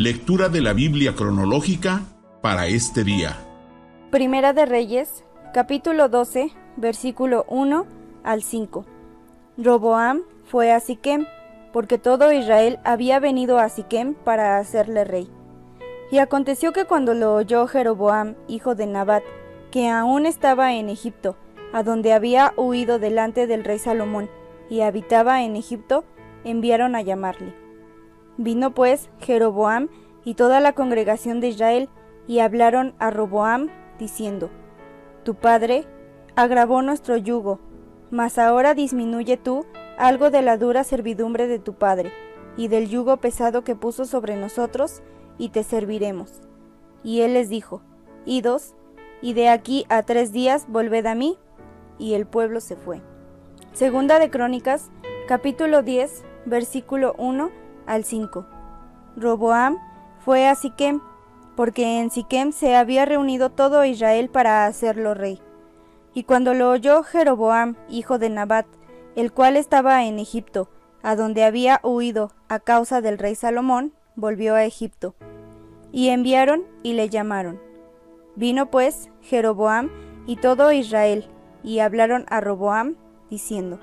Lectura de la Biblia cronológica para este día. Primera de Reyes, capítulo 12, versículo 1 al 5. Roboam fue a Siquem, porque todo Israel había venido a Siquem para hacerle rey. Y aconteció que cuando lo oyó Jeroboam, hijo de Nabat, que aún estaba en Egipto, a donde había huido delante del rey Salomón, y habitaba en Egipto, enviaron a llamarle. Vino pues Jeroboam y toda la congregación de Israel, y hablaron a Roboam, diciendo: Tu padre agravó nuestro yugo, mas ahora disminuye tú algo de la dura servidumbre de tu padre, y del yugo pesado que puso sobre nosotros, y te serviremos. Y él les dijo: Idos, y de aquí a 3 días volved a mí. Y el pueblo se fue. Segunda de Crónicas, capítulo 10, versículo 1 al 5. Roboam fue a Siquem, porque en Siquem se había reunido todo Israel para hacerlo rey. Y cuando lo oyó Jeroboam, hijo de Nabat, el cual estaba en Egipto, a donde había huido a causa del rey Salomón, volvió a Egipto. Y enviaron y le llamaron. Vino pues Jeroboam y todo Israel, y hablaron a Roboam, diciendo: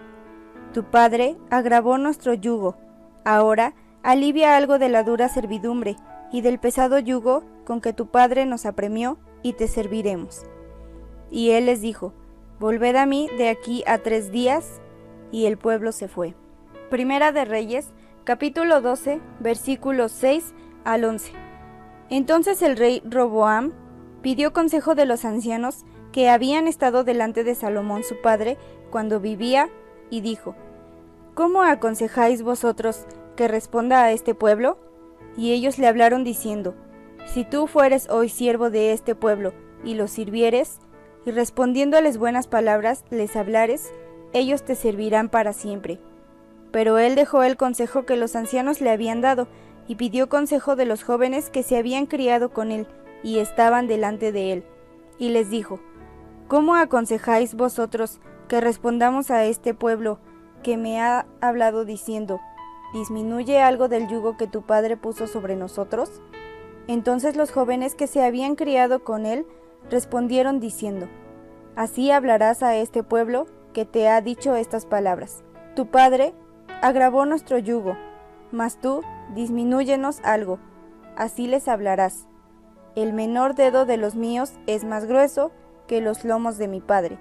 Tu padre agravó nuestro yugo, ahora alivia algo de la dura servidumbre, y del pesado yugo con que tu padre nos apremió, y te serviremos. Y él les dijo: Volved a mí de aquí a 3 días, y el pueblo se fue. Primera de Reyes, capítulo 12, versículos 6 al 11. Entonces el rey Roboam pidió consejo de los ancianos que habían estado delante de Salomón su padre cuando vivía, y dijo: ¿Cómo aconsejáis vosotros que responda a este pueblo? Y ellos le hablaron diciendo: Si tú fueres hoy siervo de este pueblo, y los sirvieres, y respondiéndoles buenas palabras les hablares, ellos te servirán para siempre. Pero él dejó el consejo que los ancianos le habían dado, y pidió consejo de los jóvenes que se habían criado con él, y estaban delante de él. Y les dijo: ¿Cómo aconsejáis vosotros que respondamos a este pueblo que me ha hablado diciendo: ¿Disminuye algo del yugo que tu padre puso sobre nosotros? Entonces los jóvenes que se habían criado con él respondieron diciendo: Así hablarás a este pueblo que te ha dicho estas palabras: Tu padre agravó nuestro yugo, mas tú disminúyenos algo. Así les hablarás: El menor dedo de los míos es más grueso que los lomos de mi padre.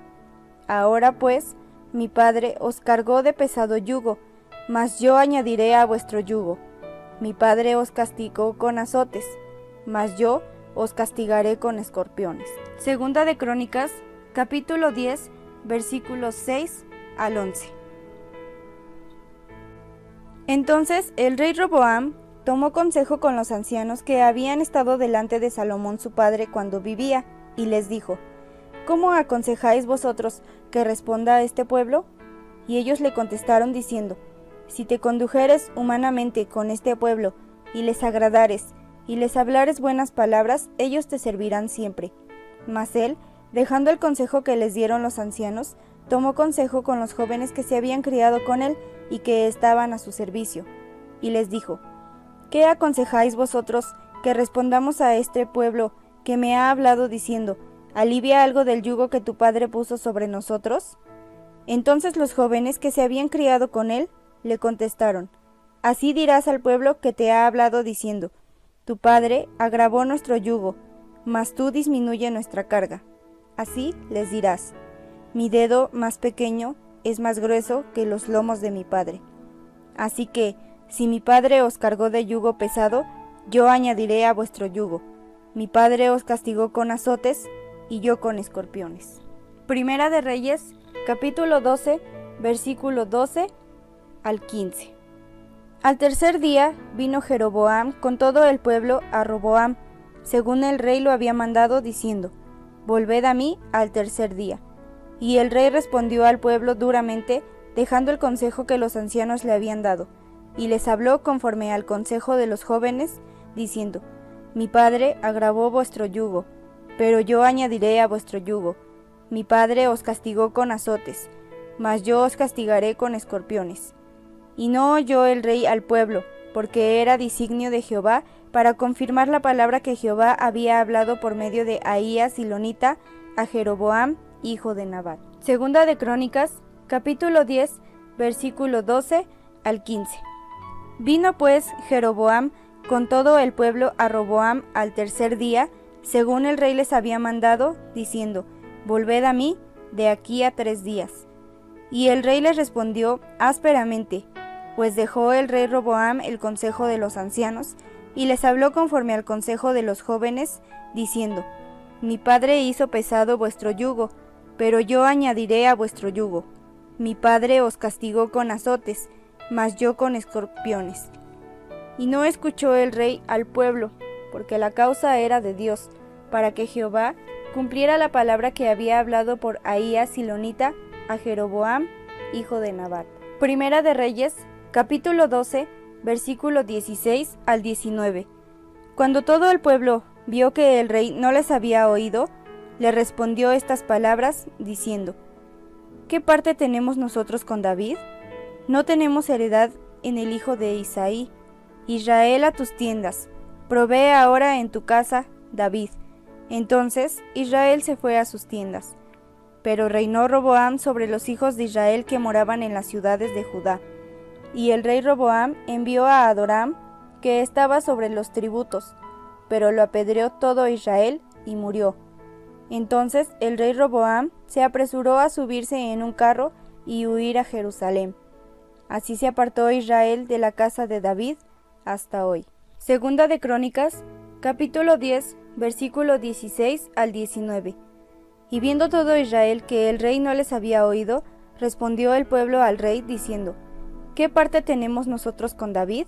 Ahora pues, mi padre os cargó de pesado yugo, mas yo añadiré a vuestro yugo. Mi padre os castigó con azotes, mas yo os castigaré con escorpiones. Segunda de Crónicas, capítulo 10, versículos 6 al 11. Entonces el rey Roboam tomó consejo con los ancianos que habían estado delante de Salomón su padre cuando vivía, y les dijo: ¿Cómo aconsejáis vosotros que responda a este pueblo? Y ellos le contestaron diciendo: Si te condujeres humanamente con este pueblo, y les agradares, y les hablares buenas palabras, ellos te servirán siempre. Mas él, dejando el consejo que les dieron los ancianos, tomó consejo con los jóvenes que se habían criado con él y que estaban a su servicio, y les dijo: ¿Qué aconsejáis vosotros que respondamos a este pueblo que me ha hablado diciendo: ¿Alivia algo del yugo que tu padre puso sobre nosotros? Entonces los jóvenes que se habían criado con él le contestaron: Así dirás al pueblo que te ha hablado diciendo: Tu padre agravó nuestro yugo, mas tú disminuye nuestra carga. Así les dirás: Mi dedo más pequeño es más grueso que los lomos de mi padre. Así que, si mi padre os cargó de yugo pesado, yo añadiré a vuestro yugo. Mi padre os castigó con azotes, y yo con escorpiones. Primera de Reyes, capítulo 12, versículo 12 al 15. Al tercer día vino Jeroboam con todo el pueblo a Roboam, según el rey lo había mandado, diciendo: Volved a mí al tercer día. Y el rey respondió al pueblo duramente, dejando el consejo que los ancianos le habían dado, y les habló conforme al consejo de los jóvenes, diciendo: Mi padre agravó vuestro yugo, pero yo añadiré a vuestro yugo. Mi padre os castigó con azotes, mas yo os castigaré con escorpiones. Y no oyó el rey al pueblo, porque era designio de Jehová para confirmar la palabra que Jehová había hablado por medio de Ahías Silonita a Jeroboam, hijo de Nabat. Segunda de Crónicas, capítulo 10, versículo 12 al 15. Vino pues Jeroboam con todo el pueblo a Roboam al tercer día, según el rey les había mandado, diciendo: Volved a mí de aquí a 3 días. Y el rey les respondió ásperamente, pues dejó el rey Roboam el consejo de los ancianos, y les habló conforme al consejo de los jóvenes, diciendo: Mi padre hizo pesado vuestro yugo, pero yo añadiré a vuestro yugo. Mi padre os castigó con azotes, mas yo con escorpiones. Y no escuchó el rey al pueblo, porque la causa era de Dios, para que Jehová cumpliera la palabra que había hablado por Ahías Silonita a Jeroboam, hijo de Nabat. Primera de Reyes, capítulo 12, versículo 16 al 19. Cuando todo el pueblo vio que el rey no les había oído, le respondió estas palabras, diciendo: ¿Qué parte tenemos nosotros con David? No tenemos heredad en el hijo de Isaí. Israel, a tus tiendas, provee ahora en tu casa, David. Entonces Israel se fue a sus tiendas. Pero reinó Roboam sobre los hijos de Israel que moraban en las ciudades de Judá. Y el rey Roboam envió a Adoram, que estaba sobre los tributos, pero lo apedreó todo Israel y murió. Entonces el rey Roboam se apresuró a subirse en un carro y huir a Jerusalén. Así se apartó Israel de la casa de David hasta hoy. Segunda de Crónicas, capítulo 10, versículo 16 al 19. Y viendo todo Israel que el rey no les había oído, respondió el pueblo al rey diciendo: ¿Qué parte tenemos nosotros con David?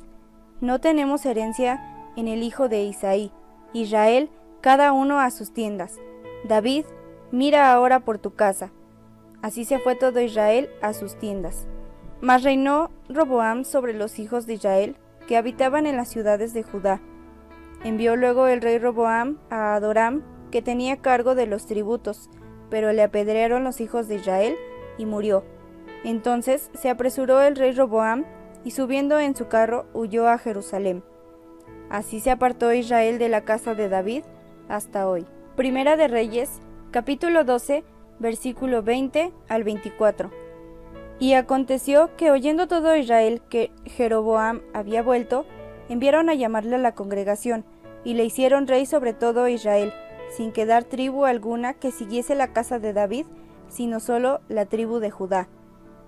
No tenemos herencia en el hijo de Isaí. Israel, cada uno a sus tiendas. David, mira ahora por tu casa. Así se fue todo Israel a sus tiendas. Mas reinó Roboam sobre los hijos de Israel, que habitaban en las ciudades de Judá. Envió luego el rey Roboam a Adoram, que tenía cargo de los tributos, pero le apedrearon los hijos de Israel, y murió. Entonces se apresuró el rey Roboam, y subiendo en su carro huyó a Jerusalén. Así se apartó Israel de la casa de David hasta hoy. Primera de Reyes, capítulo 12, versículo 20 al 24. Y aconteció que oyendo todo Israel que Jeroboam había vuelto, enviaron a llamarle a la congregación, y le hicieron rey sobre todo Israel, sin quedar tribu alguna que siguiese la casa de David, sino solo la tribu de Judá.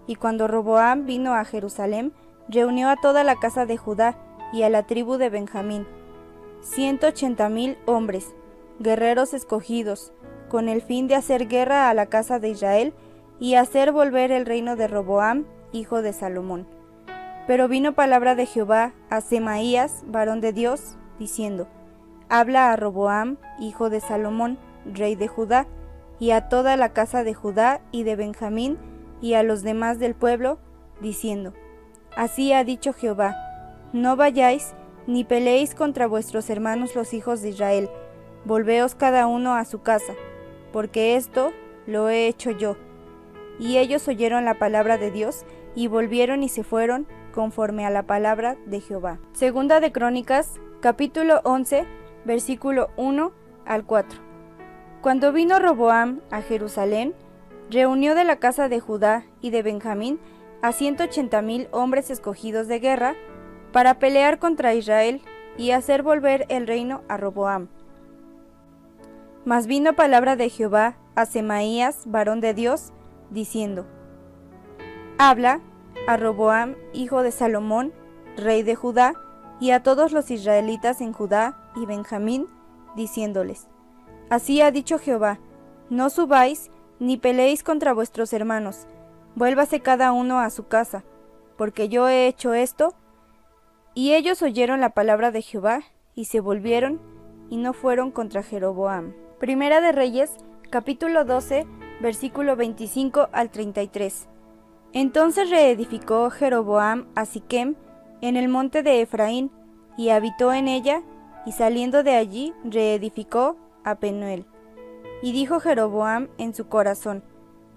Y cuando Roboam vino a Jerusalén, reunió a toda la casa de Judá y a la tribu de Benjamín, 180,000 hombres, guerreros escogidos, con el fin de hacer guerra a la casa de Israel y hacer volver el reino de Roboam, hijo de Salomón. Pero vino palabra de Jehová a Semaías, varón de Dios, diciendo: Habla a Roboam, hijo de Salomón, rey de Judá, y a toda la casa de Judá y de Benjamín, y a los demás del pueblo, diciendo: Así ha dicho Jehová: No vayáis, ni peleéis contra vuestros hermanos los hijos de Israel, volveos cada uno a su casa, porque esto lo he hecho yo. Y ellos oyeron la palabra de Dios, y volvieron y se fueron, conforme a la palabra de Jehová. Segunda de Crónicas, capítulo 11, versículo 1 al 4. Cuando vino Roboam a Jerusalén, reunió de la casa de Judá y de Benjamín a 180,000 hombres escogidos de guerra, para pelear contra Israel y hacer volver el reino a Roboam. Mas vino palabra de Jehová a Semaías, varón de Dios, diciendo: Habla a Roboam, hijo de Salomón, rey de Judá, y a todos los israelitas en Judá y Benjamín, diciéndoles: Así ha dicho Jehová: No subáis ni peleéis contra vuestros hermanos, vuélvase cada uno a su casa, porque yo he hecho esto. Y ellos oyeron la palabra de Jehová, y se volvieron, y no fueron contra Jeroboam. Primera de Reyes, capítulo 12, versículo 25 al 33. Entonces reedificó Jeroboam a Siquem en el monte de Efraín, y habitó en ella, y saliendo de allí reedificó a Penuel. Y dijo Jeroboam en su corazón: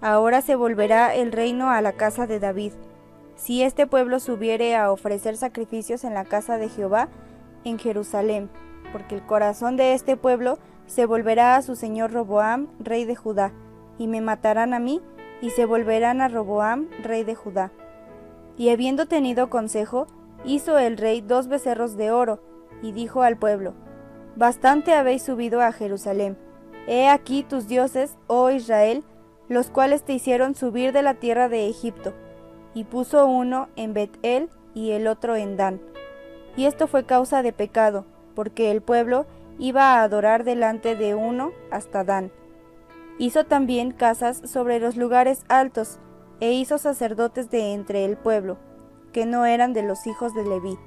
Ahora se volverá el reino a la casa de David. si este pueblo subiere a ofrecer sacrificios en la casa de Jehová en Jerusalén, porque el corazón de este pueblo se volverá a su señor Roboam, rey de Judá, y me matarán a mí, y se volverán a Roboam, rey de Judá. Y habiendo tenido consejo, hizo el rey 2 becerros de oro, y dijo al pueblo: Bastante habéis subido a Jerusalén. He aquí tus dioses, oh Israel, los cuales te hicieron subir de la tierra de Egipto. Y puso uno en Bet-el y el otro en Dan. Y esto fue causa de pecado, porque el pueblo iba a adorar delante de uno hasta Dan. Hizo también casas sobre los lugares altos, e hizo sacerdotes de entre el pueblo, que no eran de los hijos de Leví.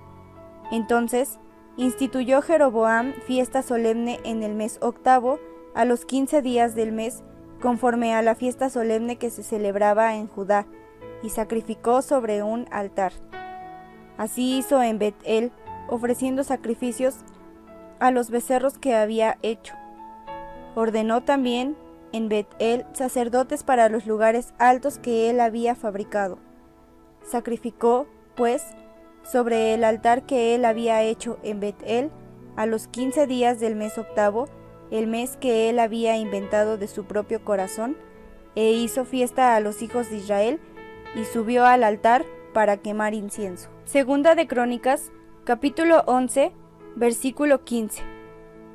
Entonces instituyó Jeroboam fiesta solemne en el mes 8, a los 15 días del mes, conforme a la fiesta solemne que se celebraba en Judá, y sacrificó sobre un altar. Así hizo en Bet-el, ofreciendo sacrificios a los becerros que había hecho. Ordenó también en Bet-el sacerdotes para los lugares altos que él había fabricado. Sacrificó, pues, sobre el altar que él había hecho en Bet-el, a los 15 días del mes 8, el mes que él había inventado de su propio corazón, e hizo fiesta a los hijos de Israel, y subió al altar para quemar incienso. Segunda de Crónicas, capítulo 11, versículo 15.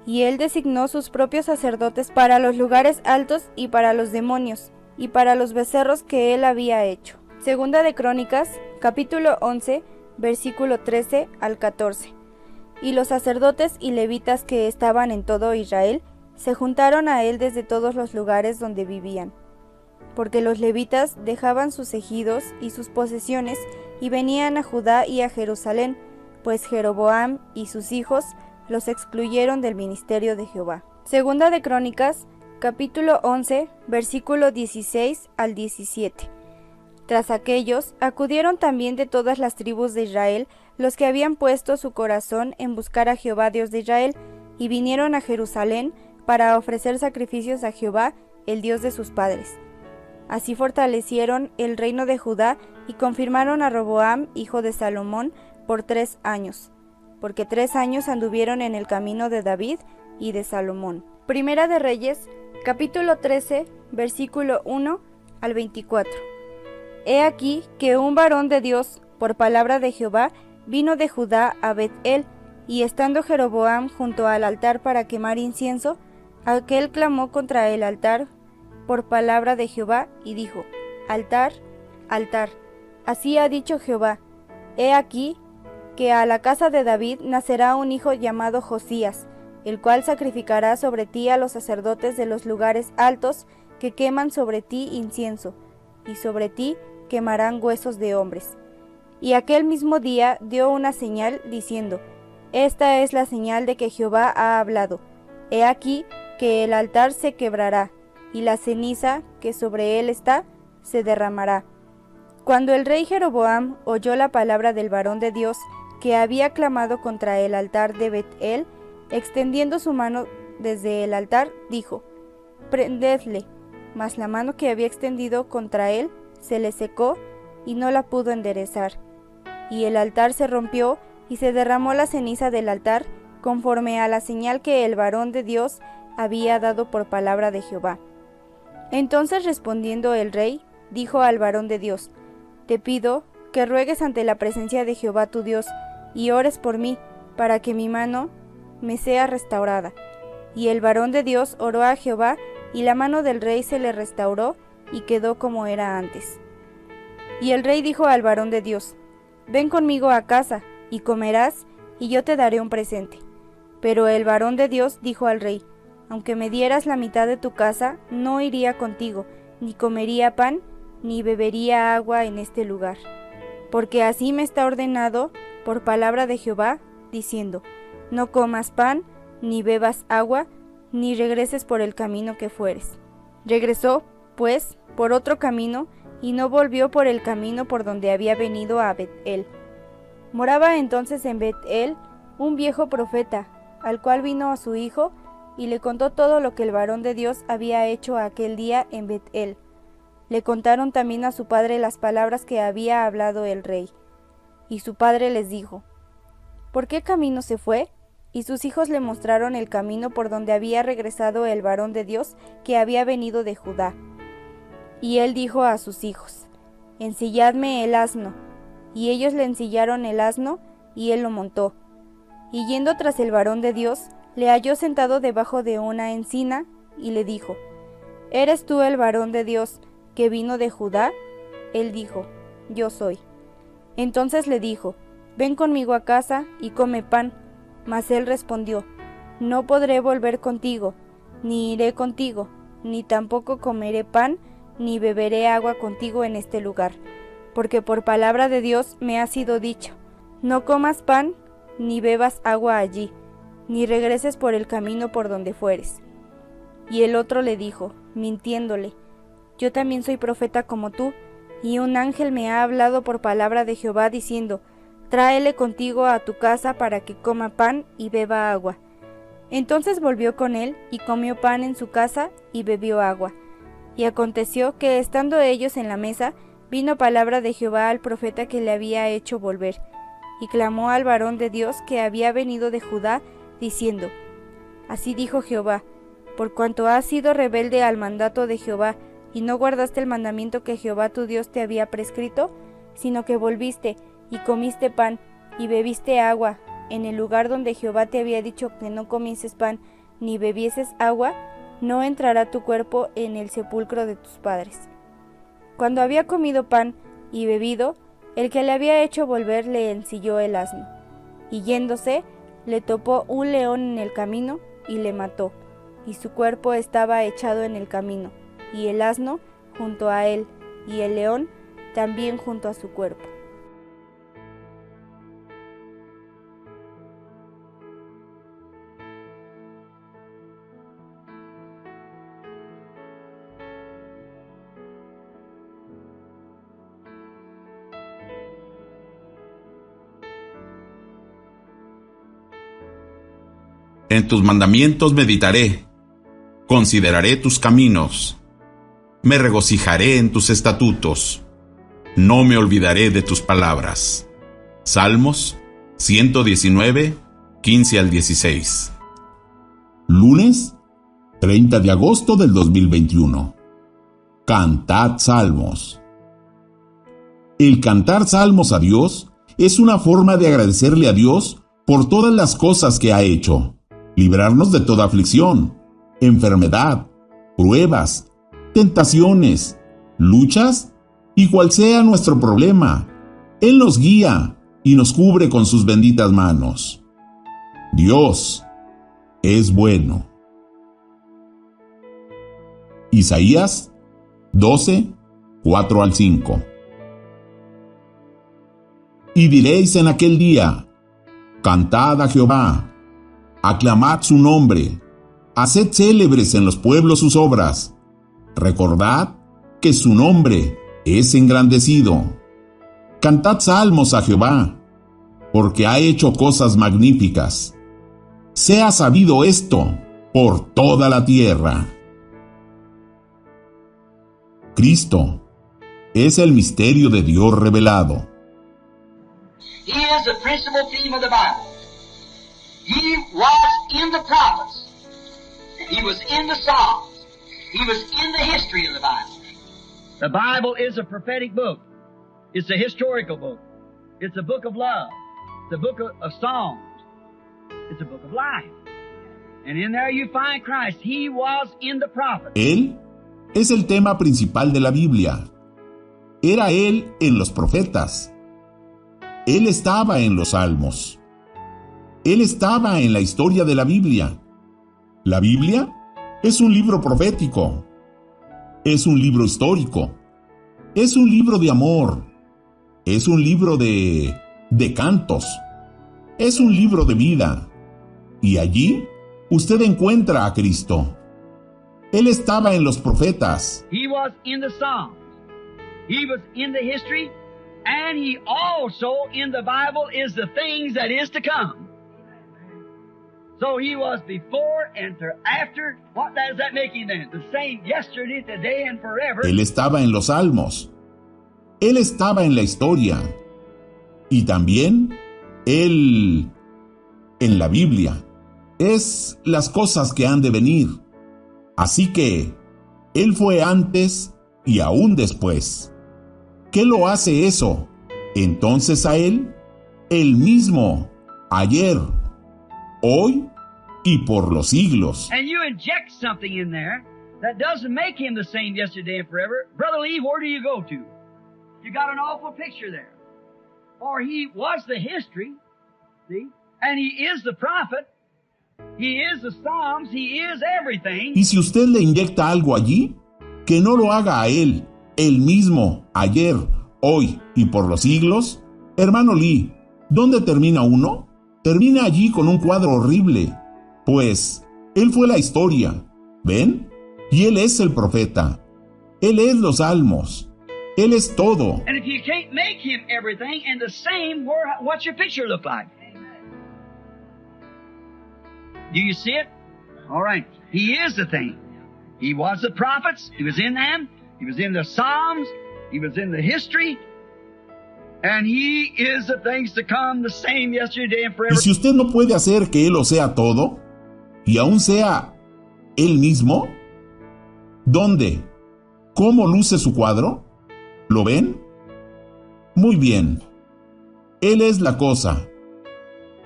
Y él designó sus propios sacerdotes para los lugares altos y para los demonios, y para los becerros que él había hecho. Segunda de Crónicas, capítulo 11, versículo 13 al 14. Y los sacerdotes y levitas que estaban en todo Israel se juntaron a él desde todos los lugares donde vivían, porque los levitas dejaban sus ejidos y sus posesiones y venían a Judá y a Jerusalén, pues Jeroboam y sus hijos los excluyeron del ministerio de Jehová. Segunda de Crónicas, capítulo 11, versículo 16 al 17. Tras aquellos, acudieron también de todas las tribus de Israel los que habían puesto su corazón en buscar a Jehová Dios de Israel, y vinieron a Jerusalén para ofrecer sacrificios a Jehová, el Dios de sus padres. Así fortalecieron el reino de Judá y confirmaron a Roboam, hijo de Salomón, por 3 años, porque 3 años anduvieron en el camino de David y de Salomón. Primera de Reyes, capítulo 13, versículo 1 al 24. He aquí que un varón de Dios, por palabra de Jehová, vino de Judá a Bet-el, y estando Jeroboam junto al altar para quemar incienso, aquel clamó contra el altar por palabra de Jehová, y dijo: Altar, altar, así ha dicho Jehová, he aquí que a la casa de David nacerá un hijo llamado Josías, el cual sacrificará sobre ti a los sacerdotes de los lugares altos que queman sobre ti incienso, y sobre ti quemarán huesos de hombres. Y aquel mismo día dio una señal, diciendo: Esta es la señal de que Jehová ha hablado. He aquí que el altar se quebrará, y la ceniza que sobre él está se derramará. Cuando el rey Jeroboam oyó la palabra del varón de Dios que había clamado contra el altar de Bet-el, extendiendo su mano desde el altar, dijo: Prendedle. Mas la mano que había extendido contra él se le secó y no la pudo enderezar. Y el altar se rompió y se derramó la ceniza del altar, conforme a la señal que el varón de Dios había dado por palabra de Jehová. Entonces respondiendo el rey, dijo al varón de Dios: Te pido que ruegues ante la presencia de Jehová tu Dios, y ores por mí, para que mi mano me sea restaurada. Y el varón de Dios oró a Jehová, y la mano del rey se le restauró, y quedó como era antes. Y el rey dijo al varón de Dios: Ven conmigo a casa, y comerás, y yo te daré un presente. Pero el varón de Dios dijo al rey: Aunque me dieras la mitad de tu casa, no iría contigo, ni comería pan, ni bebería agua en este lugar. Porque así me está ordenado por palabra de Jehová, diciendo: No comas pan, ni bebas agua, ni regreses por el camino que fueres. Regresó, pues, por otro camino, y no volvió por el camino por donde había venido a Bet-el. Moraba entonces en Bet-el un viejo profeta, al cual vino a su hijo, y le contó todo lo que el varón de Dios había hecho aquel día en Bet-el. le contaron también a su padre las palabras que había hablado el rey. Y su padre les dijo: ¿Por qué camino se fue? Y sus hijos le mostraron el camino por donde había regresado el varón de Dios que había venido de Judá. Y él dijo a sus hijos: Ensilladme el asno. Y ellos le ensillaron el asno, y él lo montó. Y yendo tras el varón de Dios, le halló sentado debajo de una encina, y le dijo: ¿Eres tú el varón de Dios que vino de Judá? Él dijo: Yo soy. Entonces le dijo: Ven conmigo a casa y come pan. Mas él respondió: No podré volver contigo, ni iré contigo, ni tampoco comeré pan, ni beberé agua contigo en este lugar, porque por palabra de Dios me ha sido dicho: No comas pan, ni bebas agua allí, ni regreses por el camino por donde fueres. Y el otro le dijo, mintiéndole: Yo también soy profeta como tú, y un ángel me ha hablado por palabra de Jehová diciendo: Tráele contigo a tu casa para que coma pan y beba agua. Entonces volvió con él, y comió pan en su casa, y bebió agua. Y aconteció que, estando ellos en la mesa, vino palabra de Jehová al profeta que le había hecho volver, y clamó al varón de Dios que había venido de Judá, diciendo: Así dijo Jehová: Por cuanto has sido rebelde al mandato de Jehová, y no guardaste el mandamiento que Jehová tu Dios te había prescrito, sino que volviste, y comiste pan, y bebiste agua, en el lugar donde Jehová te había dicho que no comieses pan, ni bebieses agua, no entrará tu cuerpo en el sepulcro de tus padres. Cuando había comido pan y bebido, el que le había hecho volver le ensilló el asno, y yéndose, le topó un león en el camino, y le mató, y su cuerpo estaba echado en el camino, y el asno junto a él, y el león también junto a su cuerpo. En tus mandamientos meditaré, consideraré tus caminos, me regocijaré en tus estatutos, no me olvidaré de tus palabras. Salmos 119, 15 al 16. Lunes 30 de agosto del 2021. Cantad salmos. El cantar salmos a Dios es una forma de agradecerle a Dios por todas las cosas que ha hecho, librarnos de toda aflicción, enfermedad, pruebas, tentaciones, luchas y cual sea nuestro problema. Él nos guía y nos cubre con sus benditas manos. Dios es bueno. Isaías 12, 4 al 5. Y diréis en aquel día: Cantad a Jehová, aclamad su nombre, haced célebres en los pueblos sus obras, recordad que su nombre es engrandecido. Cantad salmos a Jehová, porque ha hecho cosas magníficas. Sea sabido esto por toda la tierra. Cristo es el misterio de Dios revelado. He is the principal theme of the Bible. He was in the prophets. He was in the Psalms. He was in the history of the Bible. The Bible is a prophetic book. It's a historical book. It's a book of love. It's a book of songs. It's a book of life. And in there you find Christ. He was in the prophets. Él es el tema principal de la Biblia. Era Él en los profetas. Él estaba en los salmos. Él estaba en la historia de la Biblia. La Biblia es un libro profético. Es un libro histórico. Es un libro de amor. Es un libro de cantos. Es un libro de vida. Y allí usted encuentra a Cristo. Él estaba en los profetas. He was in the Psalms. He was in the history. And he also in the Bible is the things that is to come. So he was before and after. What does that make him then? The same yesterday, today, and forever. Él estaba en los salmos. Él estaba en la historia. Y también Él en la Biblia. Es las cosas que han de venir. Así que Él fue antes y aún después. ¿Qué lo hace eso? Entonces a Él, el mismo, ayer, hoy y por los siglos. And you inject something in there that doesn't make him the same yesterday and forever. Brother Lee, where do you go to? You got an awful picture there. For he was the history, see? And he is the prophet. He is the Psalms. He is everything. Y si usted le inyecta algo allí, que no lo haga a Él, el mismo, ayer, hoy y por los siglos. Hermano Lee, ¿dónde termina uno? Termina allí con un cuadro horrible. Pues, Él fue la historia, ¿ven? Y Él es el profeta. Él es los salmos. Él es todo. And if you can't make him everything and the same, what's your picture look like? Do you see it? All right. He is the thing. He was the prophets. He was in them. He was in the Psalms. He was in the history. And he is the things to come, the same yesterday and forever. Y si usted no puede hacer que Él lo sea todo, y aún sea Él mismo, ¿dónde? ¿Cómo luce su cuadro? ¿Lo ven? Muy bien. Él es la cosa.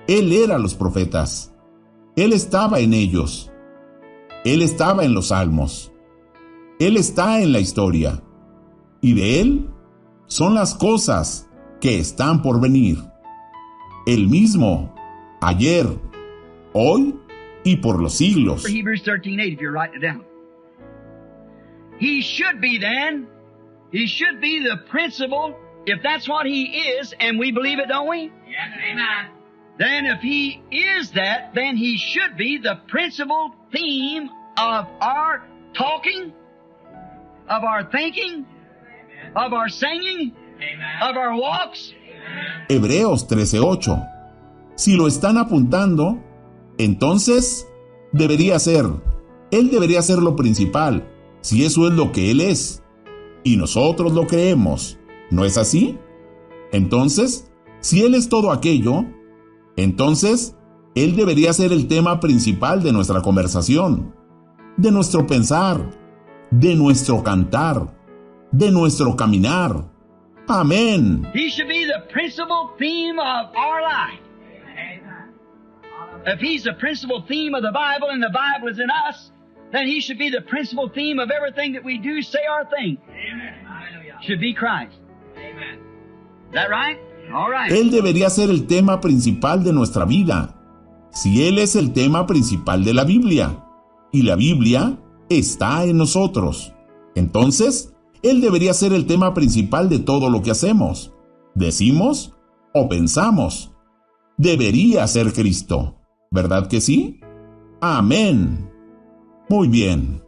Él era los profetas. Él estaba en ellos. Él estaba en los salmos. Él está en la historia. Y de Él son las cosas que están por venir. El mismo, ayer, hoy y por los siglos. Hebrews 13:8, if you're writing it down. He should be then, he should be the principal, if that's what he is, and we believe it, don't we? Yes, amen. Then if he is that, then he should be the principal theme of our talking, of our thinking, of our singing, of our walks. Hebreos 13:8. Si lo están apuntando, entonces debería ser. Él debería ser lo principal, si eso es lo que Él es. Y nosotros lo creemos. ¿No es así? Entonces, si Él es todo aquello, entonces Él debería ser el tema principal de nuestra conversación, de nuestro pensar, de nuestro cantar, de nuestro caminar. Amén. He should be the principal theme of our life. If he's the principal theme of the Bible and the Bible is in us, then he should be the principal theme of everything that we do, say, or think. Should be Christ. Is that right? All right. Él debería ser el tema principal de nuestra vida, si Él es el tema principal de la Biblia, y la Biblia está en nosotros. Entonces, Él debería ser el tema principal de todo lo que hacemos, decimos o pensamos. Debería ser Cristo, ¿verdad que sí? Amén. Muy bien.